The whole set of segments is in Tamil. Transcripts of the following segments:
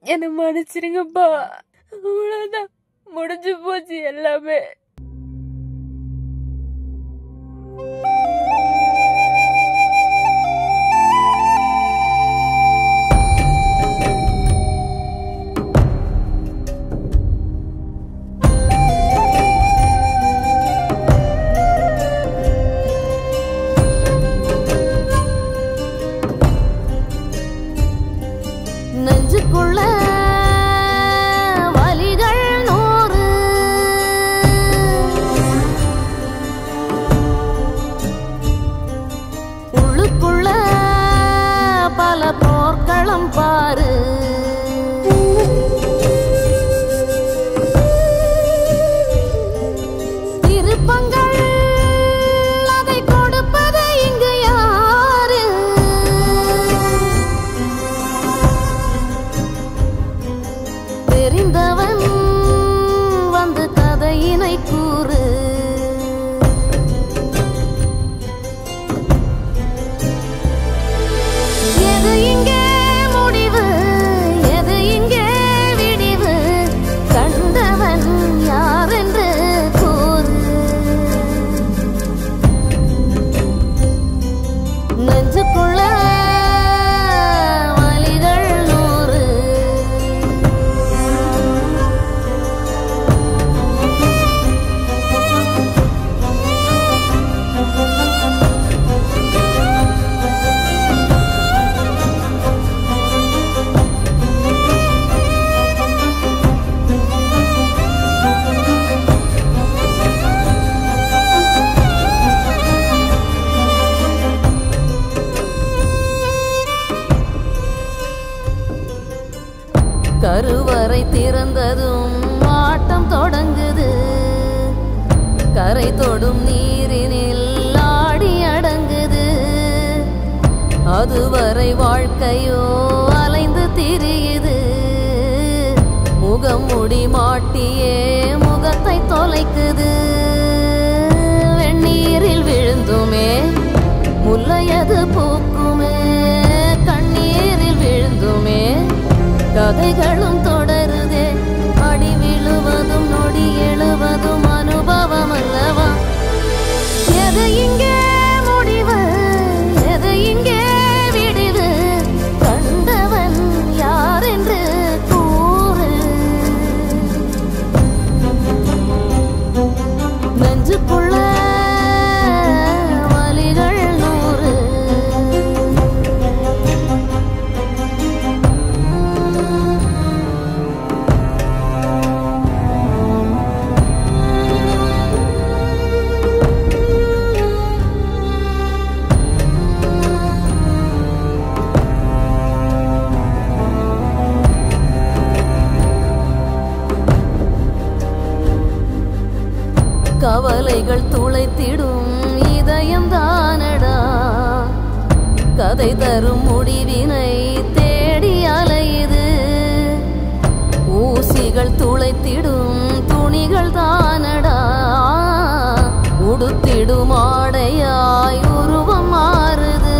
என்ன மன்னிச்சிருங்கப்பா. அவ்வளவுதான், முடிஞ்சு போச்சு எல்லாமே. நெஞ்சுக்குள்ள வலிகள் 100, உள்ளுக்குள்ள பல போர்க்களம் பாரு. திருப்பங்கள் அதை கொடுப்பது இங்கு யாரு? தெரிந்தவன் வந்து கதையினை கூறு. எது இங்கே முடிவு, எது இங்கே விடிவு? கண்டவன் யாரென்று கூறு. நெஞ்சுக்குள்ள வலிகள் 100. கருவறை திறந்ததும் ஆட்டம் தொடங்குது. கரை தொடும் நீரினில் ஆடி அடங்குது. அதுவரை வாழ்க்கையோ அலைந்து திரியுது. முகம் முடி மாட்டியே முகத்தை தொலைக்குது. வெந்நீரில் விழுந்துமே முல்லையது பூக்குமே. கண்ணீரில் விழுந்துமே கதைகளும் தொடருதே. அடி விழுவதும் நொடி எழுவதும் அனுபவம் அல்லவா? எது இங்கே முடிவு, எது இங்கே விடிவு? கண்டவன் யாரென்று கூறு. நெஞ்சுக்குள்ள வலிகள் 100. கவலைகள் துளைத்திடும் இதயம் தானடா. கதை தரும் முடிவினை தேடி அலையுது. ஊசிகள் துளைத்திடும் துணிகள் தானடா. உடுத்திடும் ஆடையாய் உருவம் மாறுது.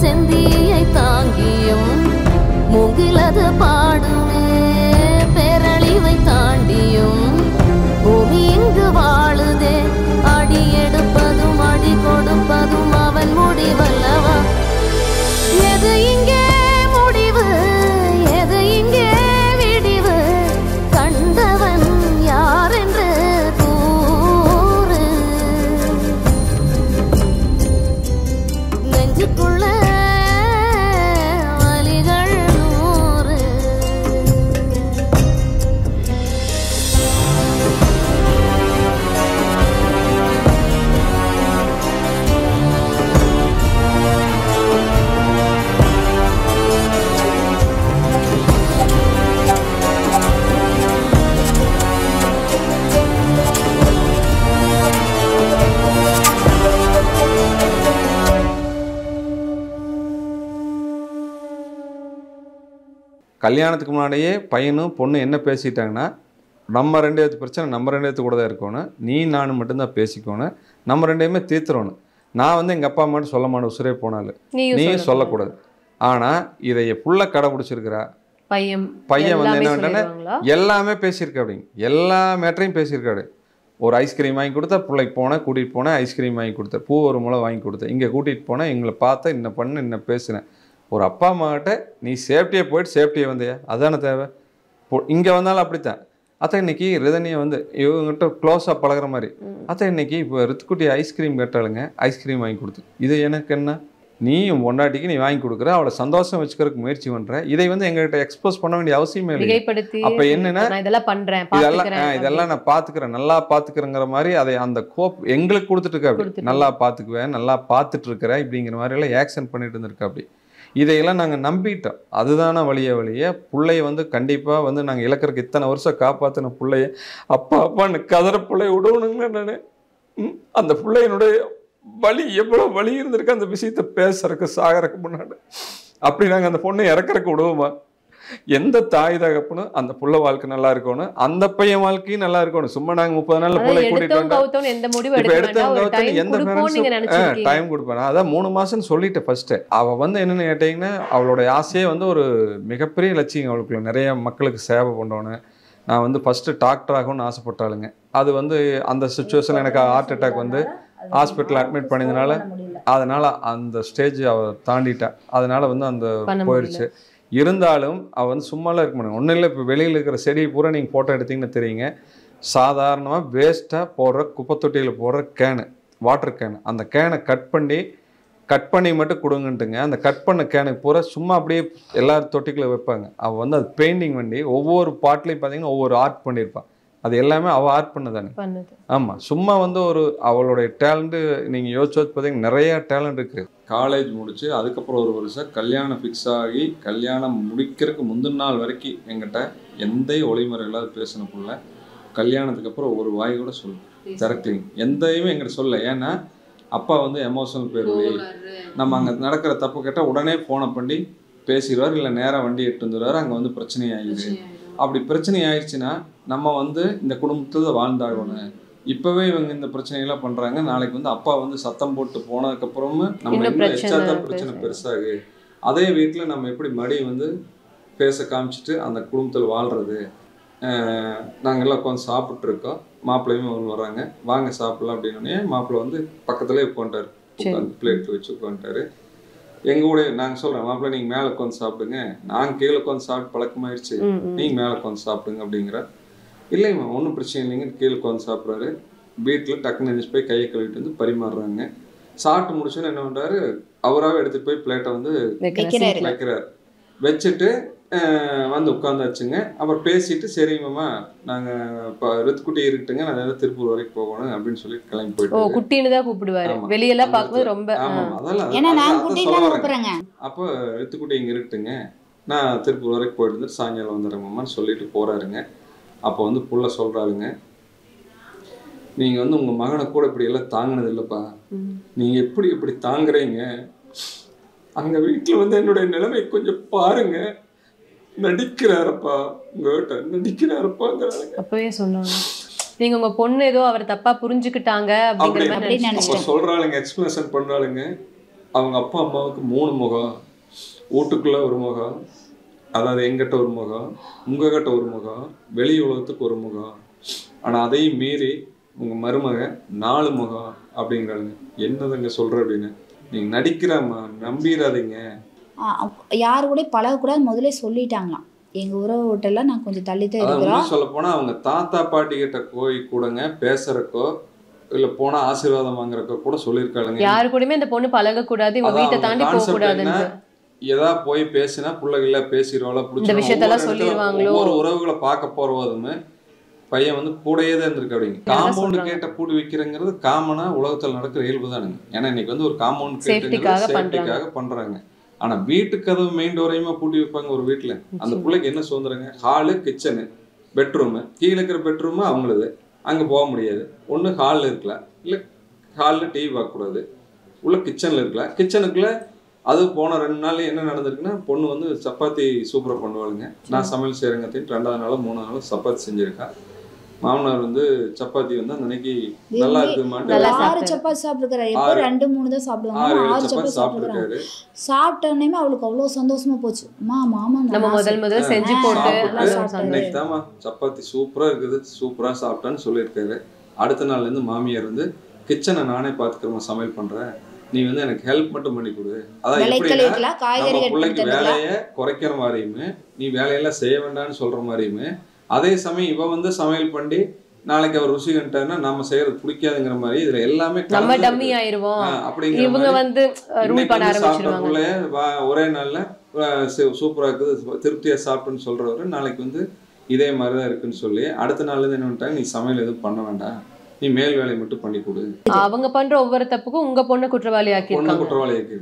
செந்தியை தாங்கியும் முகிலது பாடுமே. பேரழிவை தாண்டியும் பூமி இங்கு வாழுதே. அடி எடுப்பதும் அடி கொடுப்பதும் அவன் முடிவல்லவா? எது இங்கே முடிவு, எது இங்கே விடிவு? கண்டவன் யாரென்று கூறு. நெஞ்சுக்குள்ள வலிகள் 100. கல்யாணத்துக்கு முன்னாடியே பையனும் பொண்ணு என்ன பேசிட்டாங்கன்னா, நம்ம 2 பேர்த்து பிரச்சனை நம்ம 2 பேர்த்து கூட தான் இருக்கணும். நீ நான் மட்டும்தான் பேசிக்கணும். நம்ம 2 பேருமே தீர்த்துறணும். நான் வந்து எங்கள் அப்பா சொல்ல மாட்டேன் உசுரே போனாலும். நீ சொல்லக்கூடாது. ஆனால் இதை ஃபுல்லாக கடைப்பிடிச்சிருக்கிறா. பையன் வந்து என்ன பண்ணிட்டானே எல்லாமே பேசியிருக்க அப்படிங்க, எல்லா மேட்டரையும் பேசியிருக்காரு. ஒரு ஐஸ்கிரீம் வாங்கி கொடுத்தா பிள்ளைக்கு போனேன், கூட்டிகிட்டு போனேன், ஐஸ்கிரீம் வாங்கி கொடுத்தேன், பூ ஒரு முளை வாங்கி கொடுத்தேன், இங்கே கூட்டிகிட்டு போனேன், எங்களை பார்த்தா இன்ன பண்ணு இன்ன பேசுனேன். ஒரு அப்பா அம்மாக்கிட்ட நீ சேஃப்டியாக போயிட்டு சேஃப்டியை வந்தியா, அதானே தேவை. இங்கே வந்தாலும் அப்படித்தான். அதான் இன்னைக்கு ரிதனியை வந்து இவங்ககிட்ட க்ளோஸாக பழகிற மாதிரி. அதான் இன்னைக்கு இப்போ ரித்துக்குட்டி ஐஸ்கிரீம் கேட்டாளுங்க, ஐஸ்கிரீம் வாங்கி கொடுத்து, இது எனக்கு என்ன, நீ பொண்டாட்டிக்கு நீ வாங்கி கொடுக்குற, அவளை சந்தோஷம் வச்சுக்கிறதுக்கு முயற்சி பண்ற, இதை வந்து எங்ககிட்ட எக்ஸ்போஸ் பண்ண வேண்டிய அவசியமே இல்லை. அப்ப என்னன்னா இதெல்லாம் நான் பாத்துக்கிறேன், நல்லா பாத்துக்கிறேங்கிற மாதிரி அதை அந்த கோப் எங்களுக்கு கொடுத்துட்டு இருக்கா. அப்படி நல்லா பாத்துக்குவேன், நல்லா பார்த்துட்டு இருக்கிறேன் இப்படிங்கிற மாதிரி எல்லாம் ஆக்ஷன் பண்ணிட்டு இருந்திருக்கா. அப்படி இதையெல்லாம் நாங்கள் நம்பிட்டோம். அதுதான வழிய பிள்ளைய வந்து கண்டிப்பாக வந்து நாங்கள் இழக்கிறதுக்கு இத்தனை வருஷம் காப்பாற்றின பிள்ளைய அப்பா அப்பான்னு கதற பிள்ளைய விடணுங்க. நான் அந்த பிள்ளையனுடைய வலி எவ்வளோ வலி இருந்திருக்கு அந்த விஷயத்த பேசுறதுக்கு சாகறதுக்கு முன்னாடி. அப்படி நாங்கள் அந்த பொண்ணை இறக்குறதுக்கு விடுவோமா? எந்த தாய் தகப்பனும் அந்த புள்ள வாழ்க்கை நல்லா இருக்கணும், அந்த பையன் வாழ்க்கையும் நல்லா இருக்கணும். சும்மா நாங்க 30 நாள்ல புள்ளை கூட்டிட்டு எந்த டைம் கொடுப்பேன். அதான் 3 மாசம் சொல்லிட்டு ஃபர்ஸ்ட் அவ வந்து என்னன்னு கேட்டீங்கன்னா, அவளோட ஆசையே வந்து ஒரு மிகப்பெரிய லட்சியம். அவளுக்குள்ள நிறைய மக்களுக்கு சேவை பண்ணணும். நான் வந்து ஃபர்ஸ்ட் டாக்டர் ஆகும்னு ஆசைப்பட்டாளுங்க. அது வந்து அந்த சுச்சுவேஷன் எனக்கு ஹார்ட் அட்டாக் வந்து ஹாஸ்பிட்டல் அட்மிட் பண்ணதுனால அதனால அந்த ஸ்டேஜ் அவ தாண்டிட்டா. அதனால வந்து அந்த போயிடுச்சு. இருந்தாலும் அவள் வந்து சும்மாலாம் இருக்க முடியும். ஒன்றும் இல்லை, இப்போ வெளியில் இருக்கிற செடியை பூரா நீங்கள் ஃபோட்டோ எடுத்திங்கன்னு தெரியுங்க. சாதாரணமாக வேஸ்ட்டாக போடுற குப்பை தொட்டியில் போடுற கேனு, வாட்டர் கேனு, அந்த கேனை கட் பண்ணி மட்டும் கொடுங்கன்ட்டுங்க. அந்த கட் பண்ண கேனுக்கு பூரா சும்மா அப்படியே எல்லாரும் தொட்டிக்குள்ளே வைப்பாங்க. அவள் வந்து அது பெயிண்டிங் பண்ணி ஒவ்வொரு பாட்லையும் பார்த்தீங்கன்னா ஒவ்வொரு ஆர்ட் பண்ணியிருப்பாள். அது எல்லாமே அவள் ஆர்ட் பண்ணதானே. ஆமாம், சும்மா வந்து ஒரு அவளுடைய டேலண்ட்டு நீங்கள் யோசிச்சு பார்த்தீங்கன்னா நிறையா டேலண்ட் இருக்குது. காலேஜ் முடிச்சு அதுக்கப்புறம் ஒரு வருஷம் கல்யாணம் ஃபிக்ஸ் ஆகி கல்யாணம் முடிக்கிறதுக்கு முந்தின நாள் வரைக்கும் எங்கிட்ட எந்த ஒளிமுறை இல்லாத பேசின புள்ள கல்யாணத்துக்கு அப்புறம் ஒரு வாய் கூட சொல்லு திறக்கலிங்க, எந்தையுமே எங்கிட்ட சொல்ல. ஏன்னா அப்பா வந்து எமோஷனல் பேருவே, நம்ம அங்கே நடக்கிற தப்பு கேட்டால் உடனே ஃபோனை பண்ணி பேசிடுவார், இல்லை நேராக வண்டி எடுத்து வந்துடுவார். அங்கே வந்து பிரச்சனை ஆகிடுது. அப்படி பிரச்சனை ஆயிடுச்சுன்னா நம்ம வந்து இந்த குடும்பத்தில் வாழ்ந்தாகணும். இப்போவே இவங்க இந்த பிரச்சனைகள்லாம் பண்ணுறாங்க, நாளைக்கு வந்து அப்பா வந்து சத்தம் போட்டு போனதுக்கப்புறமும் நம்ம இன்னும் எச்சாத்தான் பிரச்சனை பெருசாகு. அதே வீட்டில் நம்ம எப்படி மடி வந்து பேச காமிச்சிட்டு அந்த குடும்பத்தில் வாழ்கிறது. நாங்கள்லாம் உட்காந்து சாப்பிட்ருக்கோம், மாப்பிள்ளையுமே ஒன்று வராங்க, வாங்க சாப்பிட்லாம் அப்படின்னே மாப்பிள்ளை வந்து பக்கத்துலேயே உட்காந்துட்டார், உட்காந்து பிளேட் வச்சு உட்காந்துட்டாரு. எங்கள் கூட நாங்கள் சொல்கிறேன், மாப்பிள்ளை நீங்கள் மேலே உட்காந்து சாப்பிடுங்க, நாங்கள் கீழே உட்காந்து சாப்பிட்டு பழக்கமாயிடுச்சு, நீங்கள் மேலே உட்காந்து சாப்பிடுங்க அப்படிங்கிற. இல்லைம்மா ஒன்றும் பிரச்சனை இல்லைங்க, கீழே உட்காந்து சாப்பிட்றாரு. வீட்டில் டக்குன்னு நினைச்சு போய் கையை கழுவிட்டு வந்து பரிமாறுறாங்க. சாப்பிட்டு முடிச்சோன்னு என்ன பண்ணுறாரு, அவராகவே எடுத்துகிட்டு போய் பிளேட்டை வந்து வைக்கிறார். வச்சுட்டு வந்து உட்காந்தாச்சுங்க. அப்புறம் பேசிட்டு சரிங்கம்மா நாங்கள் இப்போ ரித்துக்குட்டி இருக்குட்டுங்க, நான் ஏதாவது திருப்பூர் வரைக்கும் போகணும் அப்படின்னு சொல்லி கிளம்பி போயிட்டு குட்டின்னு தான் கூப்பிடுவாரு. வெளியெல்லாம் பார்க்கும்போது ரொம்ப அதெல்லாம் அப்போ ரித்துக்குட்டி இங்கே இருக்குட்டுங்க, நான் திருப்பூர் வரைக்கும் போயிட்டு வந்துட்டு சாயங்காலம் வந்துடுறேங்கம்மான்னு சொல்லிட்டு போகிறாருங்க. அப்போ வந்து புள்ள சொல்கிறாளுங்க, நீங்கள் வந்து உங்கள் மகனை கூட இப்படி எல்லாம் தாங்கினது இல்லைப்பா, நீங்கள் எப்படி தாங்குறீங்க, அங்கே வீட்டில் வந்து என்னுடைய நிலைமை கொஞ்சம் பாருங்க, நடிக்கிறாரப்பா உங்ககிட்ட நடிக்கிறாரப்பாங்கிறாங்க. அப்பவே சொன்னாங்க நீங்க உங்க பொண்ணு ஏதோ அவர் தப்பா புரிஞ்சுக்கிட்டாங்க அப்படிங்கிற சொல்றாளுங்க, எக்ஸ்பிளேஷன் பண்றாளுங்க. அவங்க அப்பா அம்மாவுக்கு 3 முகம், வீட்டுக்குள்ள ஒரு முகம், அதாவது எங்கிட்ட ஒரு முகம், உங்ககிட்ட ஒரு முகம், வெளி உலகத்துக்கு ஒரு முகம், ஆனா அதையும் மீறி உங்க மருமக 4 முகம் அப்படிங்கிறாளுங்க. என்னதுங்க சொல்ற அப்படின்னு. நீங்க நடிக்கிறாமா, நம்பிடாதீங்க, யாரு கூட பழகக்கூடாது முதல்ல சொல்லிட்டாங்களாம். எங்க உறவு வீட்டெல்லாம் நான் கொஞ்சம் தள்ளித்தான் இருக்கிறோம். சொல்ல போனா அவங்க தாத்தா பாட்டி கிட்ட போய் கூடங்க பேசுறக்கோ இல்ல போனா ஆசீர்வாதம் வாங்குறக்கோ கூட சொல்லியிருக்காளுங்க. யாரு கூடயுமே இந்த பொண்ணு பழக கூடாது, இவங்க வீட்டை தாண்டி போக கூடாதுன்னு. ஏதா போய் பேசினா பிள்ளைகள பேசிடுவாளோ, இந்த விஷயத்தெல்லாம் சொல்லிடுவாங்களோ. ஒரு உறவுகளை பார்க்க போறதுமே பையன் வந்து கூடயே தான் இருந்திருக்கு அப்படிங்க. காம்பவுண்ட் கேட்ட பூட்டி வைக்கிறங்கிறது காமனா உலகத்தில் நடக்கிற இயல்பு தானுங்க. ஏன்னா இன்னைக்கு வந்து ஒரு காம்பவுண்ட் சேஃப்டிக்காக பண்றாங்க. ஆனா வீட்டு கதவு மெயின் டோரையுமா பூட்டி வைப்பாங்க ஒரு வீட்டுல. அந்த பிள்ளைக்கு என்ன சுதந்திரங்க? ஹாலு, கிச்சனு, பெட்ரூமு, கீழே இருக்கிற பெட்ரூமு அவங்களது, அங்க போக முடியாது. ஒண்ணு ஹாலில் இருக்கலாம், இல்ல ஹாலில் டிவி பார்க்கக்கூடாது, உள்ள கிச்சன்ல இருக்கலாம். கிச்சனுக்குள்ள அது போன 2 நாள் என்ன நடந்திருக்குன்னா, பொண்ணு வந்து சப்பாத்தி சூப்பராக பண்ணுவாளுங்க. நான் சமையல் செய்கிறேங்க, 2வது நாளோ 3வது நாளோ சப்பாத்தி செஞ்சுருக்கேன். மாமனார் வந்து சப்பாத்தி வந்து அந்த அன்னைக்கு நல்லா இருக்குமான்னு 6 சப்பாத்தி சாப்பிட்டுருக்காரு. எப்போ 2-3 தான் சாப்பிடுவாங்க. 6 சப்பாத்தி சாப்பிட்டுருக்காரு. சாப்பிட்டோன்னே அவளுக்கு அவ்வளோ சந்தோஷமா போச்சு. மாமா நம்ம முதல் செஞ்சு போட்டு இன்னைக்கு தான்மா சப்பாத்தி சூப்பரா இருக்குது, சூப்பரா சாப்பிட்டான்னு சொல்லியிருக்காரு. அடுத்த நாள்ல இருந்து மாமியார் வந்து கிச்சனை நானே பாத்துக்கிறேன், சமையல் பண்றேன், நீ வந்து எனக்கு ஹெல்ப் மட்டும் பண்ணி கொடு. அதான் எப்படின்னா நம்ம பிள்ளைக்கு வேலையை குறைக்கிற மாதிரியுமே நீ வேலையெல்லாம் செய்ய வேண்டாம்னு சொல்ற மாதிரியுமே, அதே சமயம் இவ வந்து சமையல் பண்ணி நாளைக்கு அவர் ருசி கண்டாருன்னா நம்ம செய்யறது பிடிக்காதுங்கிற மாதிரி இதுல எல்லாமே நம்ம டம்மி ஆயிருவோம் அப்படிங்கிற இவங்க வந்து ரூல் பண்ண ஆரம்பிச்சிடுவாங்க. ஒரே நாள்ல சூப்பரா இருக்குது திருப்தியா சாப்பிட்டுன்னு சொல்றவரு நாளைக்கு வந்து இதே மாதிரிதான் இருக்குன்னு சொல்லி அடுத்த நாள்ல இருந்து என்ன பண்ணிட்டாங்க, நீ சமையல் எதுவும் பண்ண வேண்டாம், நீ மேல் வேலையை மட்டும் பண்ணி கொடு. அவங்க பண்ற ஒவ்வொரு தப்புக்கும் உங்க பொண்ணு குற்றவாளி ஆக்கி குற்றவாளி ஆக்கி